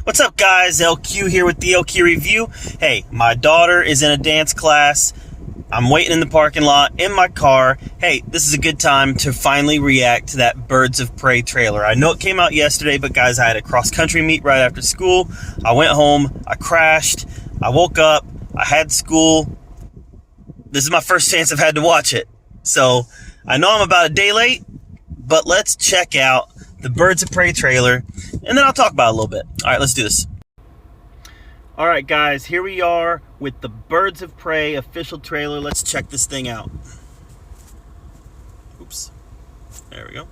What's up, guys? LQ here with the LQ Review. Hey, my daughter is in a dance class. I'm waiting in the parking lot in my car. Hey, this is a good time to finally react to that Birds of Prey trailer. I know it came out yesterday, but guys, I had a cross-country meet right after school. I went home, I crashed, I woke up, I had school. This is my first chance I've had to watch it. So, I know I'm about a day late, but let's check out the Birds of Prey trailer, and then I'll talk about it a little bit. All right, let's do this. All right, guys, here we are with the Birds of Prey official trailer. Let's check this thing out. Oops. There we go.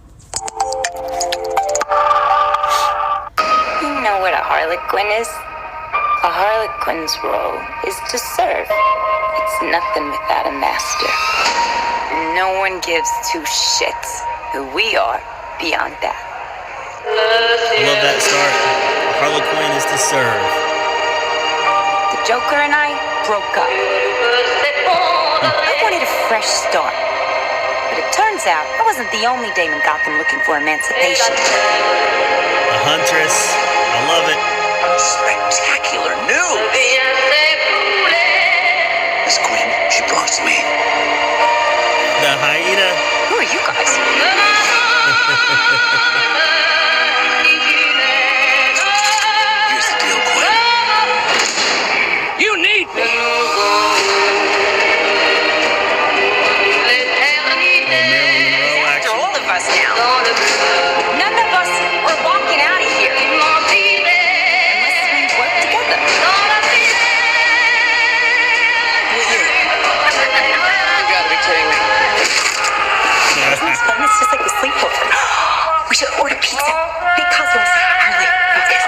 You know what a harlequin is? A harlequin's role is to serve. It's nothing without a master. No one gives two shits who we are beyond that. I love that start. Harlequin is to serve. The Joker and I broke up. I wanted a fresh start. But it turns out I wasn't the only dame in Gotham looking for emancipation. The Huntress. I love it. Spectacular news! Miss Quinn, she belongs to me. The hyena. Who are you guys? Here's the deal, Quinn. You need me! Marilyn Monroe After action. all of us now. None of us are walking out of here unless we work together. You gotta be kidding me. Isn't this fun? It's just like a sleepover. We should order pizza. Big cosmos. Harley, focus.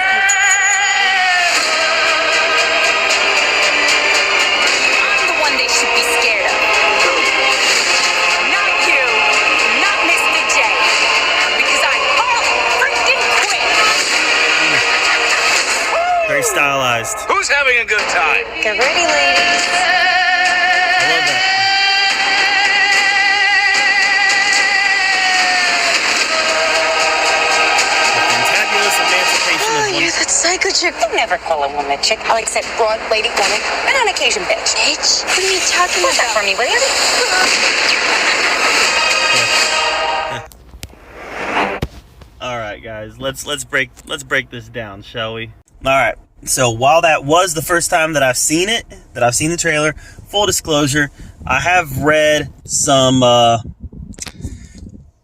I'm the one they should be scared of. Not you. Not Mr. J. Because I'm freaking Quinn. Very stylized. Who's having a good time? Get ready, ladies. I love that. The fantabulous emancipation of You're that psycho chick. I never call a woman a chick. I'll accept broad, lady, woman, and on occasion, bitch. Bitch? What are you talking about? That for me, will you? All right, guys, let's break this down, shall we? All right. So while that was the first time that I've seen the trailer, full disclosure, I have read some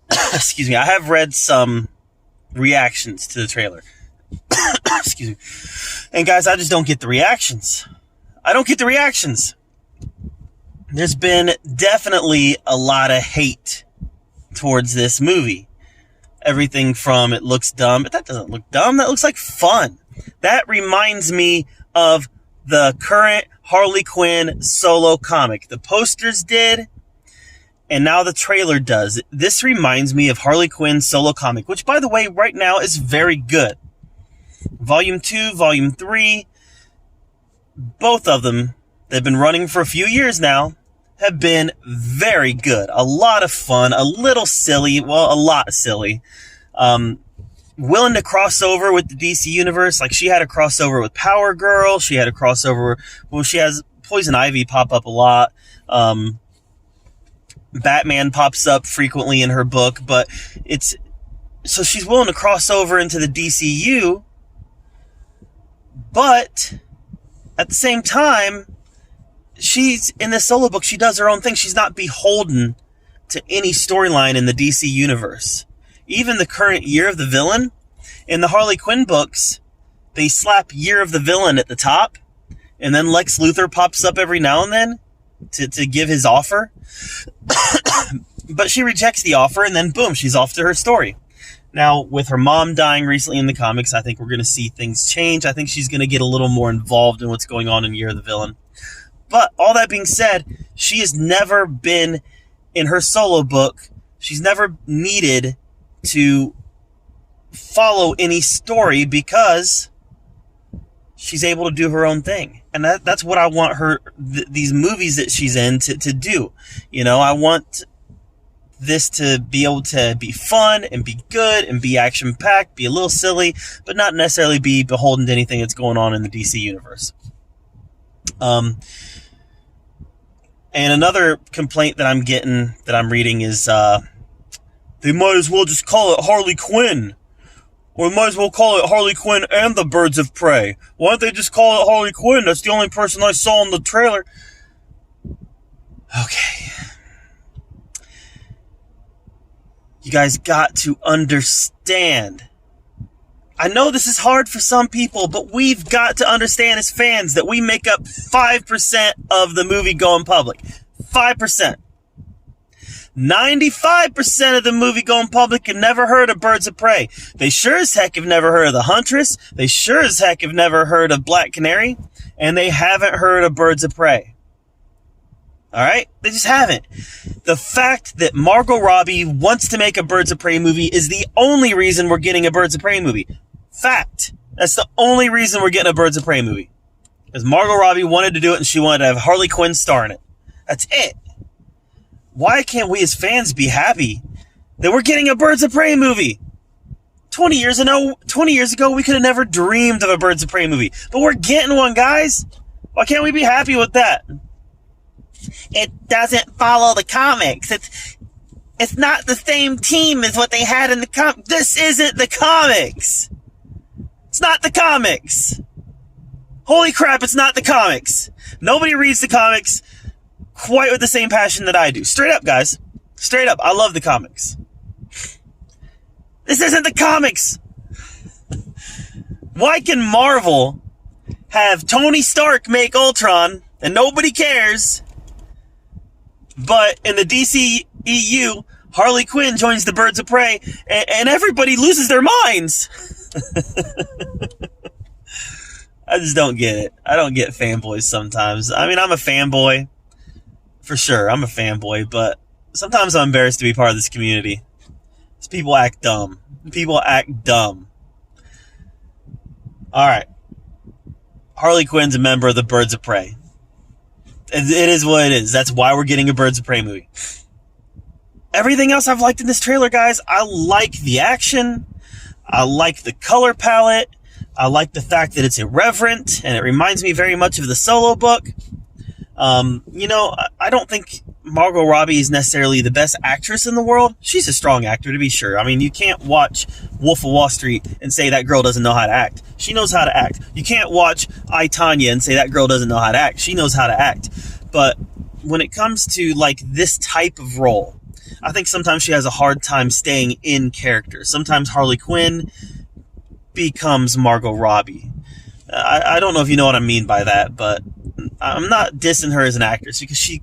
excuse me, I have read some reactions to the trailer. Excuse me. And guys, I just don't get the reactions. I don't get the reactions. There's been definitely a lot of hate towards this movie. Everything from it looks dumb, but that doesn't look dumb. That looks like fun. That reminds me of the current Harley Quinn solo comic. The posters did, and now the trailer does. This reminds me of Harley Quinn solo comic, which, by the way, right now is very good. Volume 2, Volume 3, both of them, they've been running for a few years now, have been very good. A lot of fun, a little silly, well, a lot silly. Willing to cross over with the DC universe. Like, she had a crossover with Power Girl. She had a crossover, well, she has Poison Ivy pop up a lot. Batman pops up frequently in her book, but so she's willing to cross over into the DCU, but at the same time, she's in this solo book, she does her own thing. She's not beholden to any storyline in the DC universe. Even the current Year of the Villain, in the Harley Quinn books, they slap Year of the Villain at the top, and then Lex Luthor pops up every now and then to give his offer. But she rejects the offer, and then boom, she's off to her story. Now, with her mom dying recently in the comics, I think we're going to see things change. I think she's going to get a little more involved in what's going on in Year of the Villain. But all that being said, she has never been, in her solo book, she's never needed to follow any story because she's able to do her own thing. And that's what I want her, these movies that she's in to do. You know, I want this to be able to be fun and be good and be action-packed, be a little silly, but not necessarily be beholden to anything that's going on in the DC universe. And another complaint that I'm getting, that I'm reading, is they might as well just call it Harley Quinn. Or we might as well call it Harley Quinn and the Birds of Prey. Why don't they just call it Harley Quinn? That's the only person I saw in the trailer. Okay. You guys got to understand. I know this is hard for some people, but we've got to understand as fans that we make up 5% of the movie-going public. 5%. 95% of the movie-going public have never heard of Birds of Prey. They sure as heck have never heard of The Huntress. They sure as heck have never heard of Black Canary. And they haven't heard of Birds of Prey. Alright? They just haven't. The fact that Margot Robbie wants to make a Birds of Prey movie is the only reason we're getting a Birds of Prey movie. Fact. That's the only reason we're getting a Birds of Prey movie. Because Margot Robbie wanted to do it and she wanted to have Harley Quinn star in it. That's it. Why can't we as fans be happy that we're getting a Birds of Prey movie? 20 years ago, we could have never dreamed of a Birds of Prey movie. But we're getting one, guys. Why can't we be happy with that? It doesn't follow the comics. It's not the same team as what they had in the comics. This isn't the comics. It's not the comics. Holy crap, it's not the comics. Nobody reads the comics quite with the same passion that I do. Straight up, guys. Straight up. I love the comics. This isn't the comics. Why can Marvel have Tony Stark make Ultron and nobody cares, but in the DCEU, Harley Quinn joins the Birds of Prey and everybody loses their minds? I just don't get it. I don't get fanboys sometimes. I mean, I'm a fanboy. For sure, I'm a fanboy, but sometimes I'm embarrassed to be part of this community. These people act dumb. People act dumb. Alright. Harley Quinn's a member of the Birds of Prey. It is what it is. That's why we're getting a Birds of Prey movie. Everything else I've liked in this trailer, guys, I like the action. I like the color palette. I like the fact that it's irreverent, and it reminds me very much of the Solo book. I don't think Margot Robbie is necessarily the best actress in the world. She's a strong actor, to be sure. I mean, you can't watch Wolf of Wall Street and say that girl doesn't know how to act. She knows how to act. You can't watch I, Tonya and say that girl doesn't know how to act. She knows how to act. But when it comes to, like, this type of role, I think sometimes she has a hard time staying in character. Sometimes Harley Quinn becomes Margot Robbie. I don't know if you know what I mean by that, but I'm not dissing her as an actress because she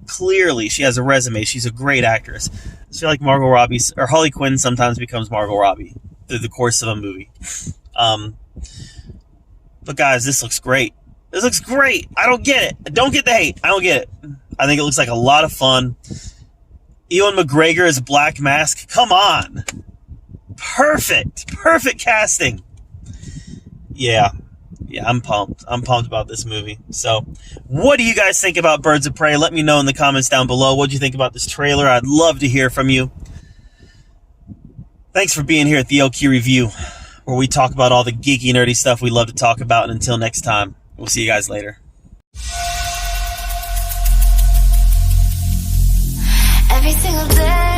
has a resume. She's a great actress. I feel like Harley Quinn sometimes becomes Margot Robbie through the course of a movie. But guys, this looks great. This looks great. I don't get it. I don't get the hate. I don't get it. I think it looks like a lot of fun. Ewan McGregor as Black Mask. Come on. Perfect. Perfect casting. Yeah, I'm pumped. I'm pumped about this movie. So, what do you guys think about Birds of Prey? Let me know in the comments down below. What do you think about this trailer? I'd love to hear from you. Thanks for being here at the LQ Review, where we talk about all the geeky, nerdy stuff we love to talk about. And until next time, we'll see you guys later. Every single day